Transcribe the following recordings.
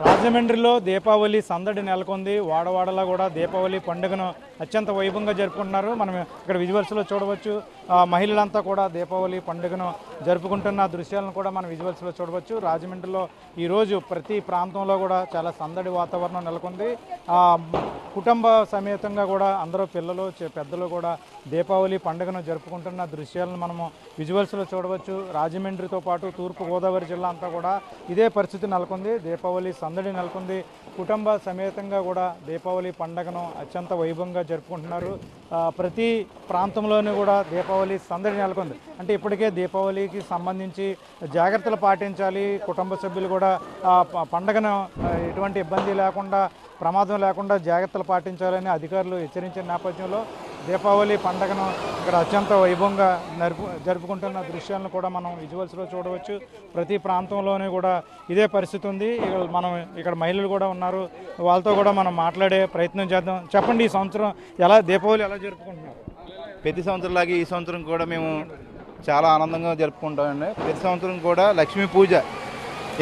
రాజమండ్రిలో దీపావళి సందడి నెలకొంది. వాడవాడలా కూడా దీపావళి పండుగను అత్యంత వైభవంగా జరుపుకుంటున్నారు. మనం ఇక్కడ విజువల్స్లో చూడవచ్చు. మహిళలంతా కూడా దీపావళి పండుగను జరుపుకుంటున్న దృశ్యాలను కూడా మనం విజువల్స్లో చూడవచ్చు. రాజమండ్రిలో ఈరోజు ప్రతి ప్రాంతంలో కూడా చాలా సందడి వాతావరణం నెలకొంది. కుటుంబ సమేతంగా కూడా అందరూ పిల్లలు పెద్దలు కూడా దీపావళి పండుగను జరుపుకుంటున్న దృశ్యాలను మనము విజువల్స్లో చూడవచ్చు. రాజమండ్రితో పాటు తూర్పుగోదావరి జిల్లా అంతా కూడా ఇదే పరిస్థితి నెలకొంది. దీపావళి సందడి నెలకొంది. కుటుంబ సమేతంగా కూడా దీపావళి పండుగను అత్యంత వైభవంగా జరుపుకుంటున్నారు. ప్రతి ప్రాంతంలోనూ కూడా దీపావళి సందడి నెలకొంది. అంటే ఇప్పటికే దీపావళికి సంబంధించి జాగ్రత్తలు పాటించాలి. కుటుంబ సభ్యులు కూడా పండుగను ఎటువంటి ఇబ్బంది లేకుండా, ప్రమాదం లేకుండా జాగ్రత్తలు పాటించాలని అధికారులు హెచ్చరించిన నేపథ్యంలో దీపావళి పండుగను ఇక్కడ అత్యంత వైభవంగా జరుపుకుంటున్న దృశ్యాలను కూడా మనం విజువల్స్లో చూడవచ్చు. ప్రతి ప్రాంతంలోనే కూడా ఇదే పరిస్థితి ఉంది. మనం ఇక్కడ మహిళలు కూడా ఉన్నారు, వాళ్ళతో కూడా మనం మాట్లాడే ప్రయత్నం చేద్దాం. చెప్పండి, ఈ సంవత్సరం దీపావళి ఎలా జరుపుకుంటున్నారు? ప్రతి సంవత్సరంలాగే ఈ సంవత్సరం కూడా మేము చాలా ఆనందంగా జరుపుకుంటామండి. ప్రతి సంవత్సరం కూడా లక్ష్మీ పూజ,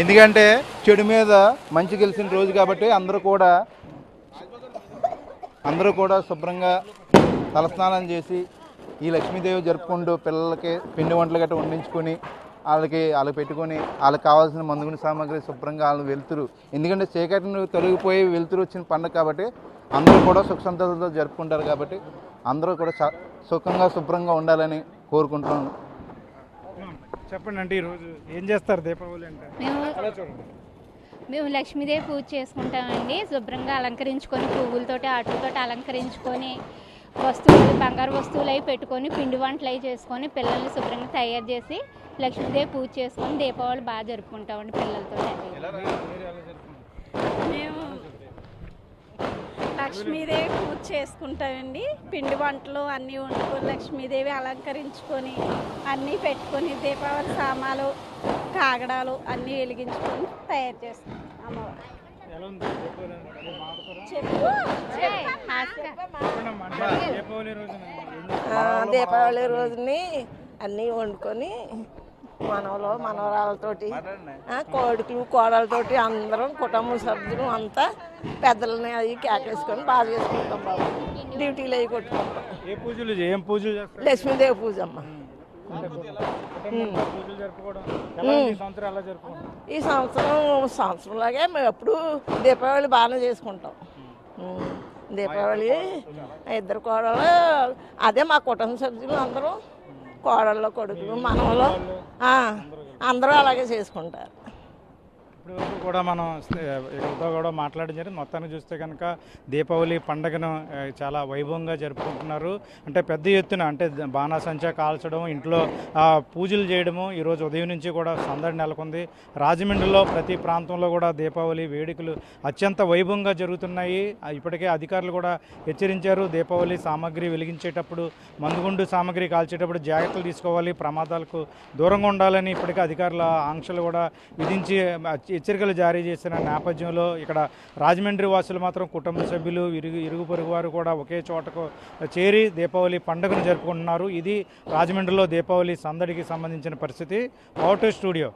ఎందుకంటే చెడు మీద మంచి గెలిచిన రోజు కాబట్టి అందరూ కూడా శుభ్రంగా తలస్నానం చేసి ఈ లక్ష్మీదేవి జరుపుకుంటూ పిల్లలకి పిండి వంటలు గట్రా వండించుకొని వాళ్ళకి పెట్టుకొని వాళ్ళకి కావాల్సిన మందుగుని సామాగ్రి శుభ్రంగా వాళ్ళు వెళ్తురు, ఎందుకంటే చీకటిని తొలగిపోయి వెళ్తురు వచ్చిన పండుగ కాబట్టి అందరూ కూడా సుఖ సంతోషాలతో జరుపుకుంటారు. కాబట్టి అందరూ కూడా సుఖంగా శుభ్రంగా ఉండాలని కోరుకుంటున్నాను. చెప్పండి, అంటే ఈరోజు ఏం చేస్తారు దీపావళి అంటే? మేము లక్ష్మీదేవి పూజ చేసుకుంటామండి. శుభ్రంగా అలంకరించుకొని పువ్వులతోటి ఆటలతోటి అలంకరించుకొని వస్తువులు, బంగారు వస్తువులు అవి పెట్టుకొని పిండి వంటలు అవి చేసుకొని పిల్లల్ని శుభ్రంగా తయారు చేసి లక్ష్మీదేవి పూజ చేసుకొని దీపావళి బాగా జరుపుకుంటామండి పిల్లలతో. మేము లక్ష్మీదేవి పూజ చేసుకుంటామండి. పిండి వంటలు అన్నీ వండుకొని లక్ష్మీదేవి అలంకరించుకొని అన్నీ పెట్టుకొని దీపావళి సామాలు, కాగడాలు అన్నీ వెలిగించుకొని తయారు చేసుకుంటాం. అమ్మవారు దీపావళి రోజుని అన్నీ వండుకొని మనవరాలతోటి, కోడికలు, కోడలతోటి అందరం కుటుంబ సభ్యులు అంతా పెద్దలని అవి కేకేసుకొని బాగా చేసుకుంటాం. బాబు డ్యూటీలు అవి కొట్టుకుంటాం. లక్ష్మీదేవి పూజ అమ్మ. ఈ సంవత్సరంలాగే మేము ఎప్పుడు దీపావళి బాగానే చేసుకుంటాం. దీపావళి ఇద్దరు కోడలు, అదే మా కుటుంబ సభ్యులు అందరూ, కోడళ్ళు, కొడుకులు, మనవలు అందరూ అలాగే చేసుకుంటారు. ఇప్పటివరకు కూడా మనం ఎవరితో కూడా మాట్లాడడం జరిగింది. మొత్తాన్ని చూస్తే కనుక దీపావళి పండుగను చాలా వైభవంగా జరుపుకుంటున్నారు. అంటే పెద్ద ఎత్తున అంటే బాణాసంచా కాల్చడం, ఇంట్లో పూజలు చేయడము ఈరోజు ఉదయం నుంచి కూడా సందడి నెలకొంది. రాజమండ్రిలో ప్రతి ప్రాంతంలో కూడా దీపావళి వేడుకలు అత్యంత వైభవంగా జరుగుతున్నాయి. ఇప్పటికే అధికారులు కూడా హెచ్చరించారు. దీపావళి సామాగ్రి వెలిగించేటప్పుడు, మందుగుండు సామాగ్రి కాల్చేటప్పుడు జాగ్రత్తలు తీసుకోవాలి, ప్రమాదాలకు దూరంగా ఉండాలని ఇప్పటికే అధికారుల ఆంక్షలు కూడా విధించి హెచ్చరికలు జారీ చేసిన నేపథ్యంలో ఇక్కడ రాజమండ్రి వాసులు మాత్రం కుటుంబ సభ్యులు, ఇరుగు పొరుగు వారు కూడా ఒకే చోటకు చేరి దీపావళి పండుగను జరుపుకుంటున్నారు. ఇది రాజమండ్రిలో దీపావళి సందడికి సంబంధించిన పరిస్థితి. Out studio.